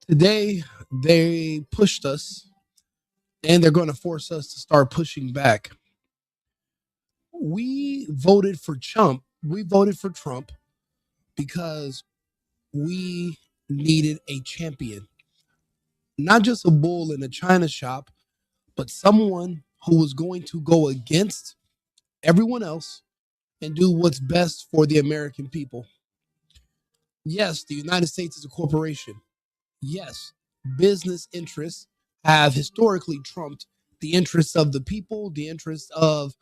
Today, they pushed us and they're going to force us to start pushing back. We voted for Trump. We voted for Trump because we needed a champion, not just a bull in a china shop, but someone who was going to go against everyone else and do what's best for the American people. Yes, the United States is a corporation. Yes, business interests have historically trumped the interests of the people, the interests of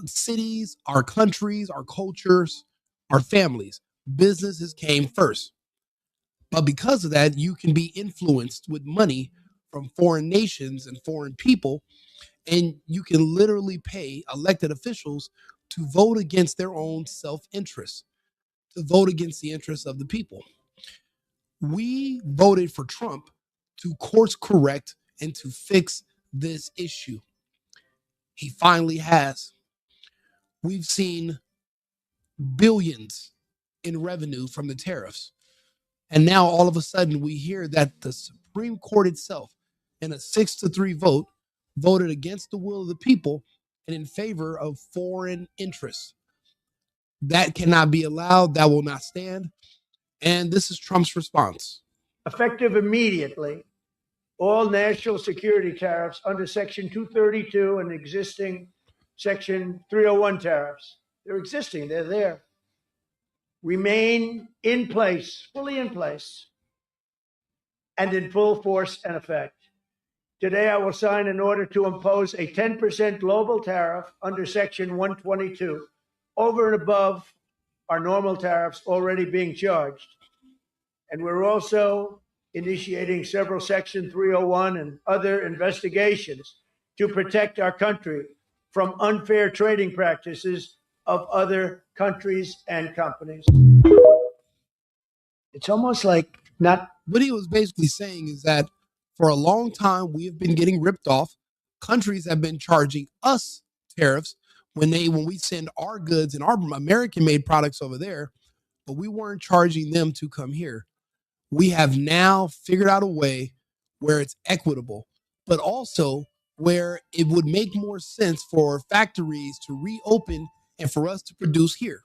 cities, our countries, our cultures, our families. Businesses came first. But because of that, you can be influenced with money from foreign nations and foreign people, and you can literally pay elected officials to vote against their own self interest, to vote against the interests of the people. We voted for Trump to course correct and to fix this issue. He finally has. We've seen billions in revenue from the tariffs. And now all of a sudden we hear that the Supreme Court itself, in a 6-3 vote, voted against the will of the people and in favor of foreign interests. That cannot be allowed. That will not stand. And this is Trump's response. Effective immediately, all national security tariffs under Section 232 and existing Section 301 tariffs, they're existing, they're there, remain in place, fully in place, and in full force and effect. Today, I will sign an order to impose a 10% global tariff under Section 122 over and above our normal tariffs already being charged. And we're also initiating several Section 301 and other investigations to protect our country from unfair trading practices of other countries and companies. It's almost like not. What he was basically saying is that for a long time, we have been getting ripped off. Countries have been charging us tariffs when we send our goods and our American-made products over there, but we weren't charging them to come here. We have now figured out a way where it's equitable, but also where it would make more sense for factories to reopen and for us to produce here.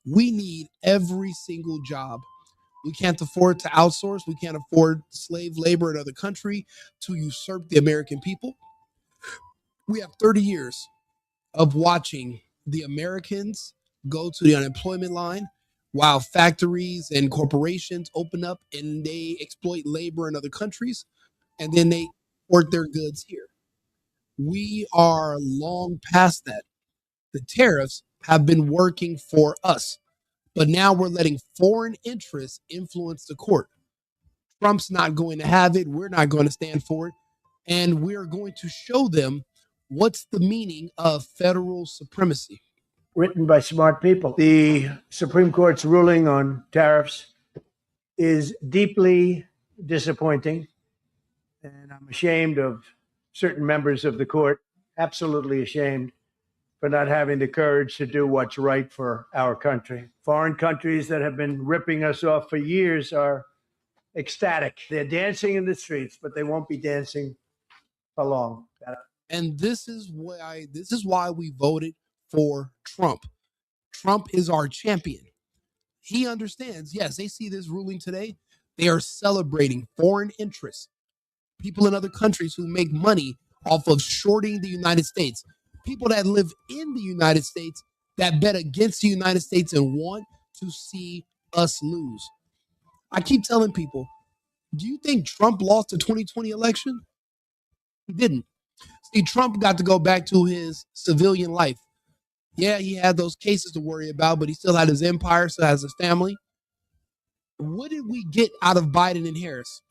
We need every single job. We can't afford to outsource. We can't afford slave labor in another country to usurp the American people. We have 30 years of watching the Americans go to the unemployment line while factories and corporations open up and they exploit labor in other countries and then they import their goods here. We are long past that. The tariffs have been working for us, but now we're letting foreign interests influence the court. Trump's not going to have it. We're not going to stand for it. And we're going to show them what's the meaning of federal supremacy. Written by smart people. The Supreme Court's ruling on tariffs is deeply disappointing, and I'm ashamed of certain members of the court, absolutely ashamed, for not having the courage to do what's right for our country. Foreign countries that have been ripping us off for years are ecstatic. They're dancing in the streets, but they won't be dancing for long. And this is why we voted for Trump. Trump is our champion. He understands. Yes, they see this ruling today. They are celebrating foreign interests. People in other countries who make money off of shorting the United States. People that live in the United States that bet against the United States and want to see us lose. I keep telling people, do you think Trump lost the 2020 election? He didn't. See, Trump got to go back to his civilian life. Yeah, he had those cases to worry about, but he still had his empire, still has his family. What did we get out of Biden and Harris?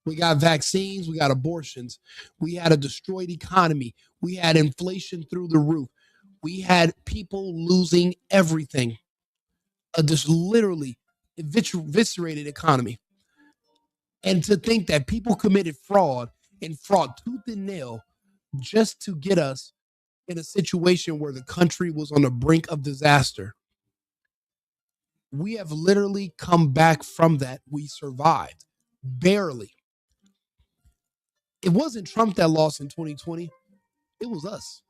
We got vaccines, we got abortions, we had a destroyed economy, we had inflation through the roof, we had people losing everything, a just literally eviscerated economy. And to think that people committed fraud and fraud tooth and nail just to get us in a situation where the country was on the brink of disaster. We have literally come back from that. We survived. Barely. It wasn't Trump that lost in 2020. It was us.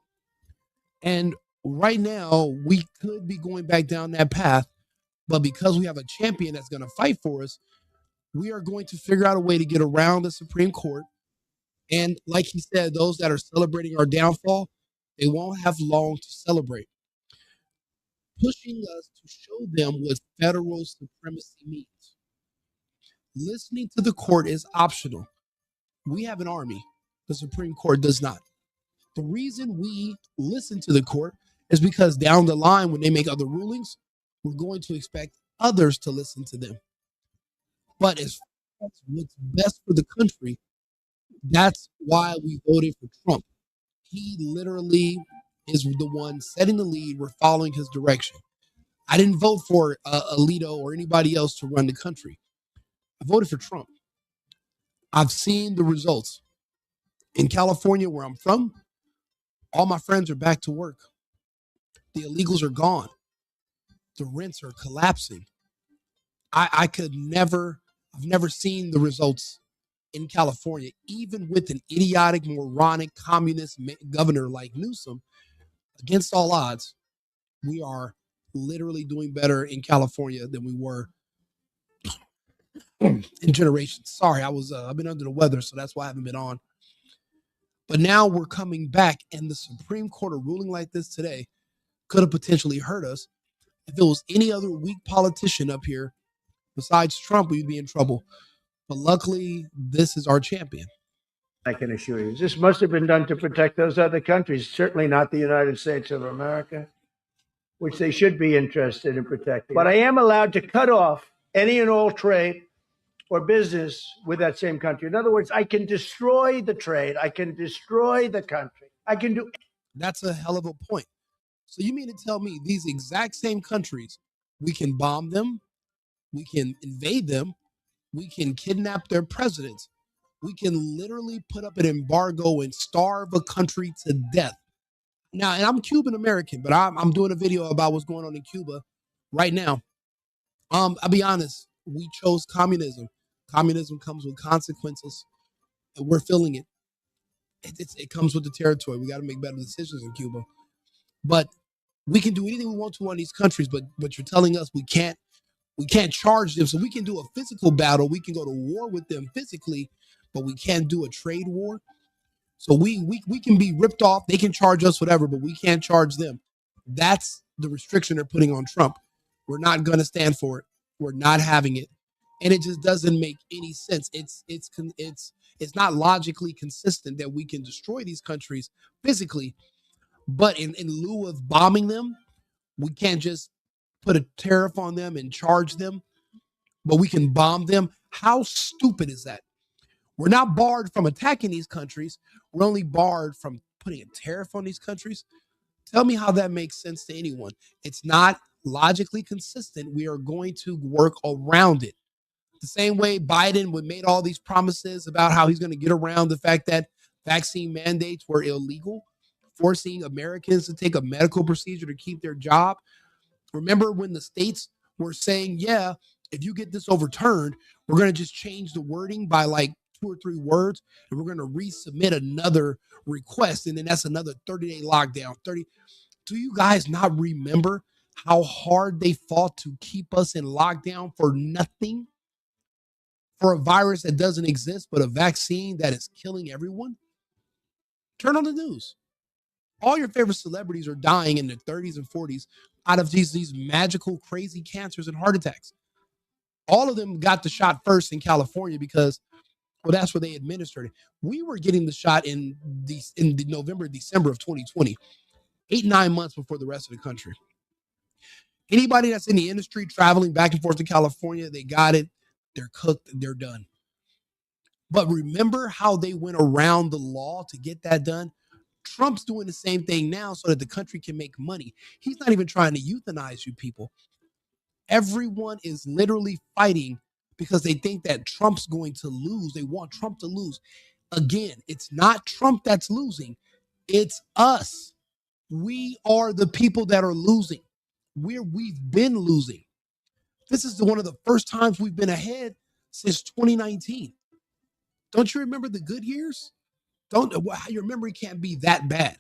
And right now, we could be going back down that path. But because we have a champion that's going to fight for us, we are going to figure out a way to get around the Supreme Court. And like he said, those that are celebrating our downfall, they won't have long to celebrate. Pushing us to show them what federal supremacy means. Listening to the court is optional. We have an army. The Supreme Court does not. The reason we listen to the court is because down the line, when they make other rulings, we're going to expect others to listen to them. But as far as what's best for the country, that's why we voted for Trump. He literally is the one setting the lead. We're following his direction. I didn't vote for Alito or anybody else to run the country. I voted for Trump. I've seen the results. In California, where I'm from, all my friends are back to work. The illegals are gone. The rents are collapsing. I've never seen the results in California, even with an idiotic, moronic, communist governor like Newsom. Against all odds, we are literally doing better in California than we were in generations. Sorry, I've been under the weather, so that's why I haven't been on. But now we're coming back, and the Supreme Court, a ruling like this today, could have potentially hurt us. If it was any other weak politician up here besides Trump, we'd be in trouble. But luckily, this is our champion. I can assure you, this must have been done to protect those other countries, certainly not the United States of America, which they should be interested in protecting. But I am allowed to cut off any and all trade or business with that same country. In other words, I can destroy the trade. I can destroy the country. I can do. That's a hell of a point. So you mean to tell me these exact same countries, we can bomb them, we can invade them, we can kidnap their presidents, we can literally put up an embargo and starve a country to death. Now, and I'm Cuban American, but I'm doing a video about what's going on in Cuba right now. I'll be honest, we chose communism. Communism comes with consequences, and we're feeling it. It comes with the territory. We got to make better decisions in Cuba. But we can do anything we want to on these countries, but you're telling us we can't charge them. So we can do a physical battle. We can go to war with them physically, but we can't do a trade war. So we can be ripped off. They can charge us whatever, but we can't charge them. That's the restriction they're putting on Trump. We're not going to stand for it. We're not having it. And it just doesn't make any sense. It's not logically consistent that we can destroy these countries physically, but in lieu of bombing them, we can't just put a tariff on them and charge them, but we can bomb them. How stupid is that? We're not barred from attacking these countries. We're only barred from putting a tariff on these countries. Tell me how that makes sense to anyone. It's not logically consistent. We are going to work around it. The same way Biden made all these promises about how he's going to get around the fact that vaccine mandates were illegal, forcing Americans to take a medical procedure to keep their job. Remember when the states were saying, yeah, if you get this overturned, we're going to just change the wording by like 2 or 3 words, and we're going to resubmit another request, and then that's another 30-day lockdown. Do you guys not remember how hard they fought to keep us in lockdown for nothing? For a virus that doesn't exist, but a vaccine that is killing everyone? Turn on the news. All your favorite celebrities are dying in their 30s and 40s out of these magical, crazy cancers and heart attacks. All of them got the shot first in California because, well, that's where they administered it. We were getting the shot in the November, December of 2020, 8-9 months before the rest of the country. Anybody that's in the industry traveling back and forth to California, they got it. They're cooked. They're done. But remember how they went around the law to get that done? Trump's doing the same thing now so that the country can make money. He's not even trying to euthanize you people. Everyone is literally fighting because they think that Trump's going to lose. They want Trump to lose. Again, it's not Trump that's losing. It's us. We are the people that are losing. We've been losing. This is one of the first times we've been ahead since 2019. Don't you remember the good years? Don't Your memory can't be that bad.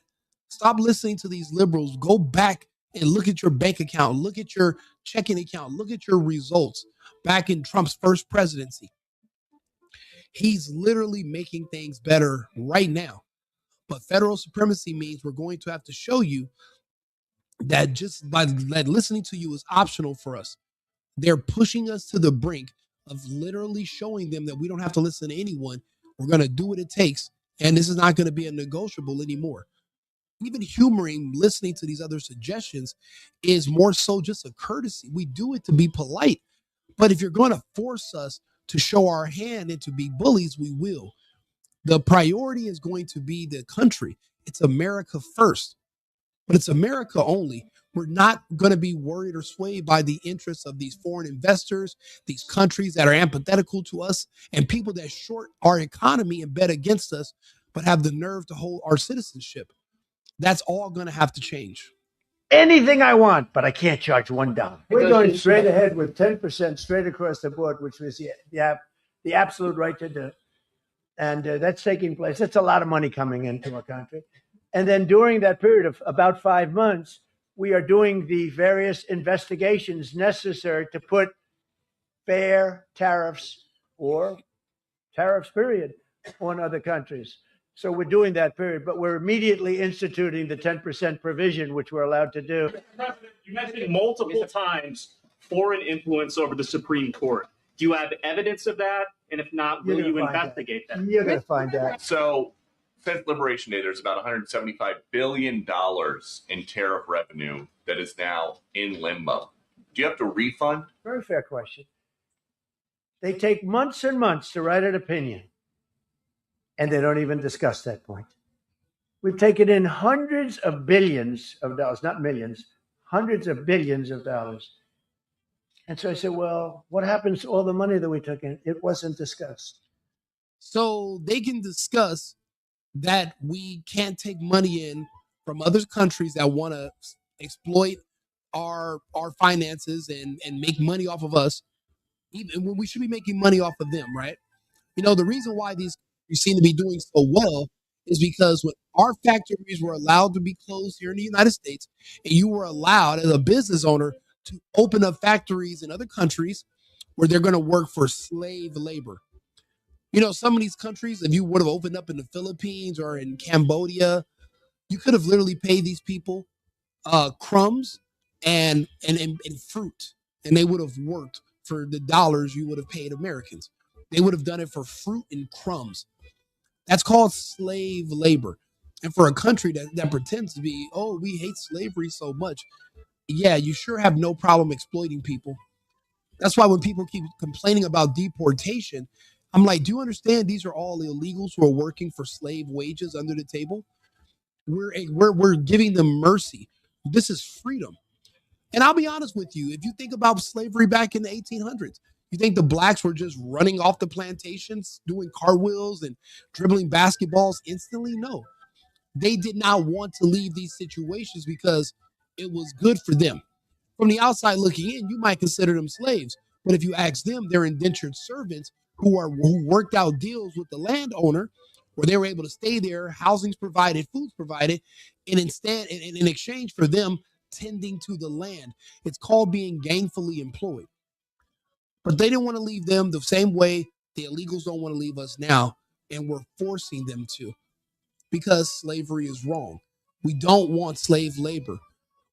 Stop listening to these liberals. Go back and look at your bank account, look at your checking account, look at your results back in Trump's first presidency. He's literally making things better right now. But federal supremacy means we're going to have to show you that just by listening to you is optional for us. They're pushing us to the brink of literally showing them that we don't have to listen to anyone. We're going to do what it takes. And this is not going to be a negotiable anymore. Even humoring, listening to these other suggestions is more so just a courtesy. We do it to be polite. But if you're going to force us to show our hand and to be bullies, we will. The priority is going to be the country. It's America first, but it's America only. We're not going to be worried or swayed by the interests of these foreign investors, these countries that are antithetical to us, and people that short our economy and bet against us, but have the nerve to hold our citizenship. That's all going to have to change. Anything I want, but I can't charge $1. We're going straight ahead with 10% straight across the board, which was the absolute right to do. And that's taking place. That's a lot of money coming into our country. And then during that period of about 5 months, we are doing the various investigations necessary to put fair tariffs or tariffs, period, on other countries. So we're doing that period, but we're immediately instituting the 10% provision, which we're allowed to do. You mentioned multiple times foreign influence over the Supreme Court. Do you have evidence of that? And if not, will you investigate that? You're going to find out. So since Liberation Day, there's about $175 billion in tariff revenue that is now in limbo. Do you have to refund? Very fair question. They take months and months to write an opinion, and they don't even discuss that point. We've taken in hundreds of billions of dollars, not millions, hundreds of billions of dollars. And so I said, well, what happens to all the money that we took in? It wasn't discussed. So they can discuss that we can't take money in from other countries that want to exploit our finances and make money off of us, even when we should be making money off of them, right? You know, the reason why these countries seem to be doing so well is because when our factories were allowed to be closed here in the United States, and you were allowed as a business owner to open up factories in other countries where they're going to work for slave labor. You know, some of these countries, if you would have opened up in the Philippines or in Cambodia, you could have literally paid these people crumbs and fruit, and they would have worked for the dollars you would have paid Americans. They would have done it for fruit and crumbs. That's called slave labor. And for a country that pretends to be, oh, we hate slavery so much, yeah, you sure have no problem exploiting people. That's why when people keep complaining about deportation, I'm like, do you understand these are all illegals who are working for slave wages under the table? We're giving them mercy. This is freedom. And I'll be honest with you, if you think about slavery back in the 1800s, you think the blacks were just running off the plantations, doing cartwheels and dribbling basketballs instantly? No. They did not want to leave these situations because it was good for them. From the outside looking in, you might consider them slaves. But if you ask them, they're indentured servants who worked out deals with the landowner where they were able to stay there, housing's provided, food's provided, and instead, in exchange for them tending to the land. It's called being gainfully employed. But they didn't want to leave them the same way the illegals don't want to leave us now, and we're forcing them to because slavery is wrong. We don't want slave labor.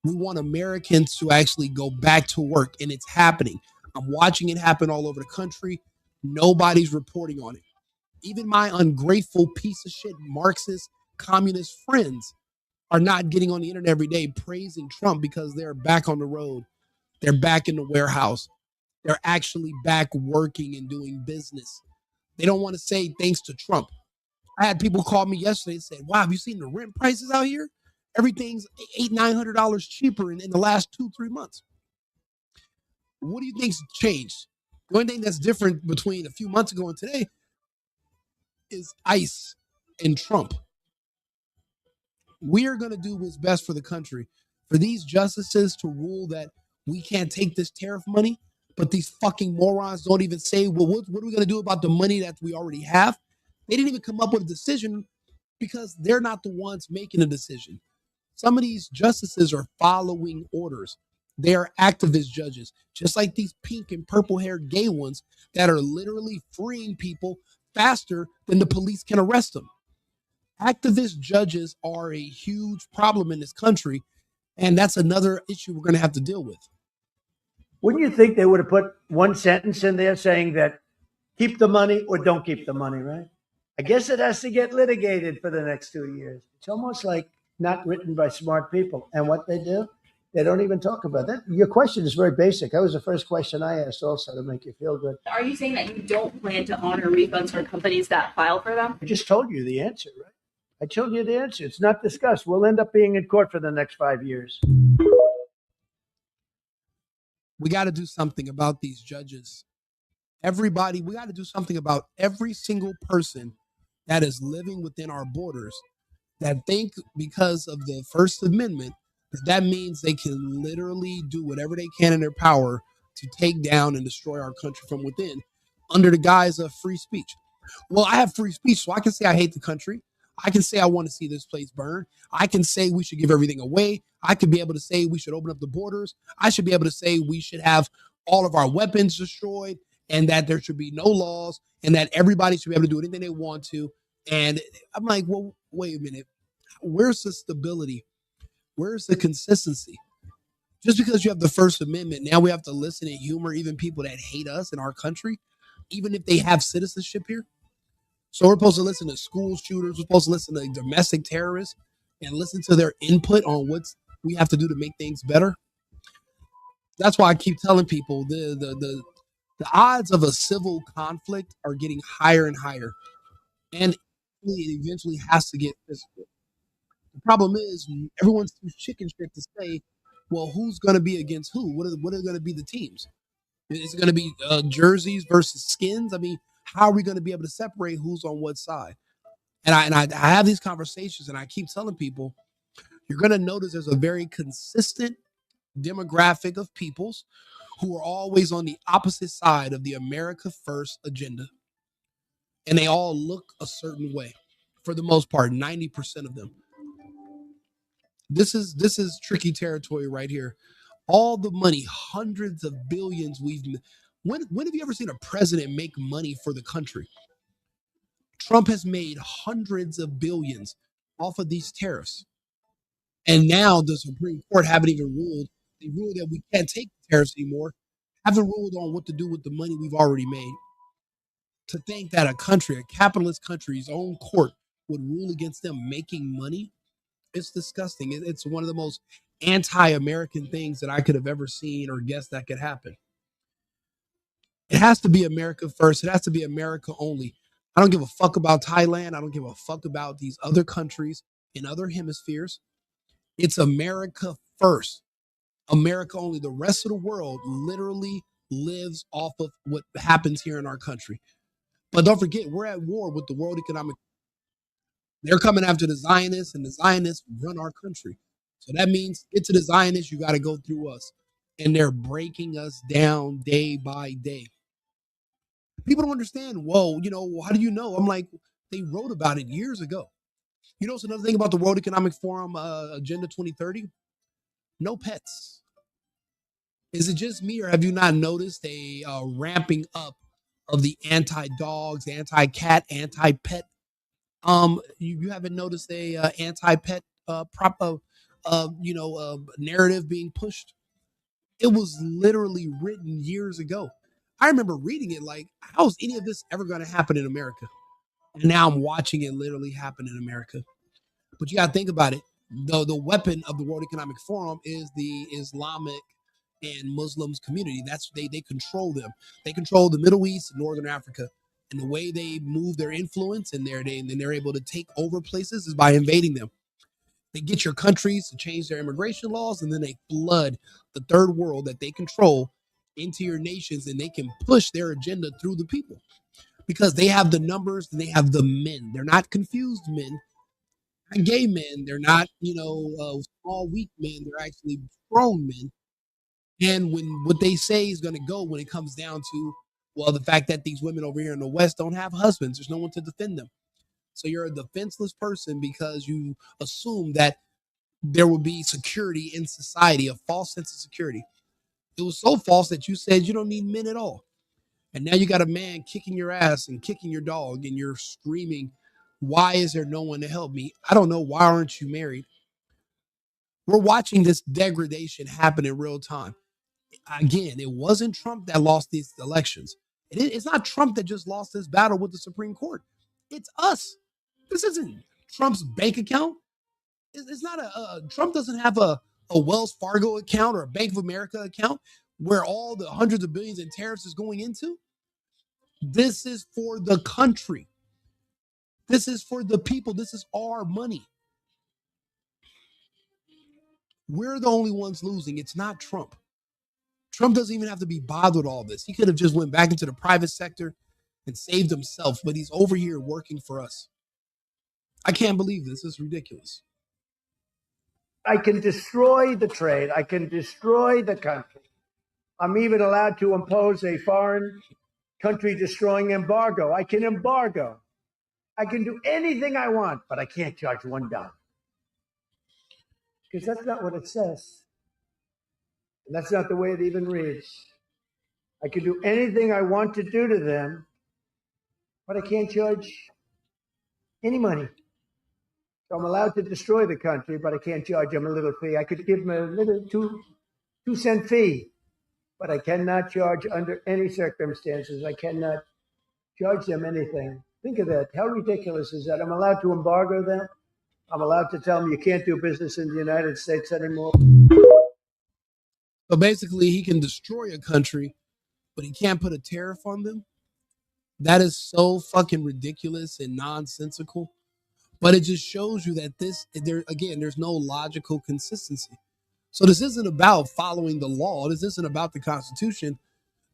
We want Americans to actually go back to work, and it's happening. I'm watching it happen all over the country. Nobody's reporting on it. Even my ungrateful piece of shit Marxist communist friends are not getting on the internet every day praising Trump because they're back on the road. They're back in the warehouse. They're actually back working and doing business. They don't want to say thanks to Trump. I had people call me yesterday and say, wow, have you seen the rent prices out here? Everything's $800-900 cheaper in the last 2-3 months. What do you think's changed? The only thing that's different between a few months ago and today is ICE and Trump. We are going to do what's best for the country. For these justices to rule that we can't take this tariff money, But these fucking morons don't even say, well, what are we going to do about the money that we already have? They didn't even come up with a decision because they're not the ones making a decision. Some of these justices are following orders. They are activist judges, just like these pink and purple haired gay ones that are literally freeing people faster than the police can arrest them. Activist judges are a huge problem in this country, and that's another issue we're going to have to deal with. Wouldn't you think they would have put one sentence in there saying that keep the money or don't keep the money, right? I guess it has to get litigated for the next 2 years. It's almost like not written by smart people. And what they do, they don't even talk about that. Your question is very basic. That was the first question I asked also to make you feel good. Are you saying that you don't plan to honor refunds for companies that file for them? I just told you the answer, right? I told you the answer. It's not discussed. We'll end up being in court for the next 5 years. We got to do something about these judges. Everybody, we got to do something about every single person that is living within our borders that think because of the First Amendment, that means they can literally do whatever they can in their power to take down and destroy our country from within under the guise of free speech. Well, I have free speech, so I can say I hate the country. I can say I want to see this place burn. I can say we should give everything away. I could be able to say we should open up the borders. I should be able to say we should have all of our weapons destroyed and that there should be no laws and that everybody should be able to do anything they want to. And I'm like, well, wait a minute. Where's the stability? Where's the consistency? Just because you have the First Amendment, now we have to listen and humor even people that hate us in our country, even if they have citizenship here. So we're supposed to listen to school shooters. We're supposed to listen to domestic terrorists and listen to their input on what we have to do to make things better. That's why I keep telling people the odds of a civil conflict are getting higher and higher. And it eventually has to get physical. The problem is everyone's too chicken shit to say, well, who's going to be against who? What are going to be the teams? Is it going to be jerseys versus skins? I mean, how are we going to be able to separate who's on what side? And I have these conversations and I keep telling people, you're going to notice there's a very consistent demographic of peoples who are always on the opposite side of the America First agenda. And they all look a certain way. For the most part, 90% of them. This is tricky territory right here. All the money, hundreds of billions when have you ever seen a president make money for the country? Trump has made hundreds of billions off of these tariffs. And now the Supreme Court haven't even ruled. They ruled that we can't take the tariffs anymore. Haven't ruled on what to do with the money we've already made. To think that a capitalist country's own court would rule against them making money, it's disgusting. It's one of the most anti-American things that I could have ever seen or guessed that could happen. It has to be America first. It has to be America only. I don't give a fuck about Thailand. I don't give a fuck about these other countries in other hemispheres. It's America first. America only. The rest of the world literally lives off of what happens here in our country. But don't forget, we're at war with the World Economic. They're coming after the Zionists, and the Zionists run our country. So that means get to the Zionists, you got to go through us. And they're breaking us down day by day. People don't understand. Whoa, how do you know? I'm like, they wrote about it years ago. It's another thing about the World Economic Forum Agenda 2030? No pets. Is it just me, or have you not noticed a ramping up of the anti-dogs, anti-cat, anti-pet? You haven't noticed a anti-pet narrative being pushed? It was literally written years ago. I remember reading it like, how is any of this ever going to happen in America? And now I'm watching it literally happen in America. But you got to think about it. The weapon of the World Economic Forum is the Islamic and Muslims community. They control them. They control the Middle East and Northern Africa. And the way they move their influence and they're able to take over places is by invading them. They get your countries to change their immigration laws, and then they flood the third world that they control into your nations, and they can push their agenda through the people because they have the numbers and they have the men. They're not confused men, not gay men. They're not, small, weak men. They're actually strong men. And when what they say is going to go when it comes down to, well, the fact that these women over here in the West don't have husbands, there's no one to defend them. So you're a defenseless person because you assume that there will be security in society, a false sense of security. It was so false that you said you don't need men at all. And now you got a man kicking your ass and kicking your dog, and you're screaming, why is there no one to help me? I don't know. Why aren't you married? We're watching this degradation happen in real time. Again, it wasn't Trump that lost these elections. It's not Trump that just lost this battle with the Supreme Court. It's us. This isn't Trump's bank account. It's not Trump doesn't have a Wells Fargo account or a Bank of America account where all the hundreds of billions in tariffs is going into. This is for the country. This is for the people. This is our money. We're the only ones losing. It's not Trump. Trump doesn't even have to be bothered with all this. He could have just went back into the private sector and saved himself, but he's over here working for us. I can't believe this. This is ridiculous. I can destroy the trade. I can destroy the country. I'm even allowed to impose a foreign country destroying embargo. I can embargo. I can do anything I want, but I can't charge $1. Because that's not what it says. And that's not the way it even reads. I can do anything I want to do to them, but I can't charge any money. So I'm allowed to destroy the country, but I can't charge them a little fee. I could give them a little 2-cent fee, but I cannot charge under any circumstances. I cannot charge them anything. Think of that. How ridiculous is that? I'm allowed to embargo them. I'm allowed to tell them you can't do business in the United States anymore. So basically, he can destroy a country, but he can't put a tariff on them. That is so fucking ridiculous and nonsensical. But it just shows you that there's no logical consistency. So this isn't about following the law. This isn't about the Constitution.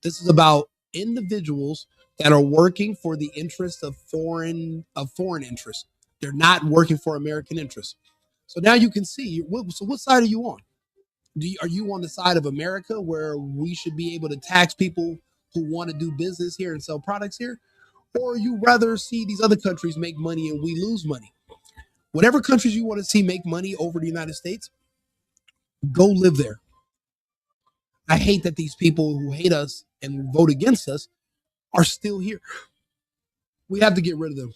This is about individuals that are working for the interest of foreign interests. They're not working for American interests. So now you can see. So what side are you on? Are you on the side of America, where we should be able to tax people who want to do business here and sell products here? Or you rather see these other countries make money and we lose money? Whatever countries you want to see make money over the United States, go live there. I hate that these people who hate us and vote against us are still here. We have to get rid of them.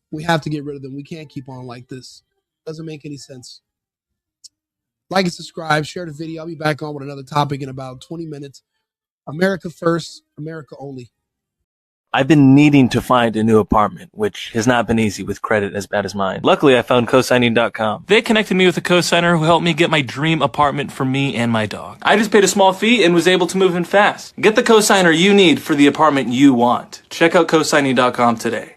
We have to get rid of them. We can't keep on like this. Doesn't make any sense. Like and subscribe, share the video. I'll be back on with another topic in about 20 minutes. America first, America only. I've been needing to find a new apartment, which has not been easy with credit as bad as mine. Luckily, I found cosigning.com. They connected me with a cosigner who helped me get my dream apartment for me and my dog. I just paid a small fee and was able to move in fast. Get the cosigner you need for the apartment you want. Check out cosigning.com today.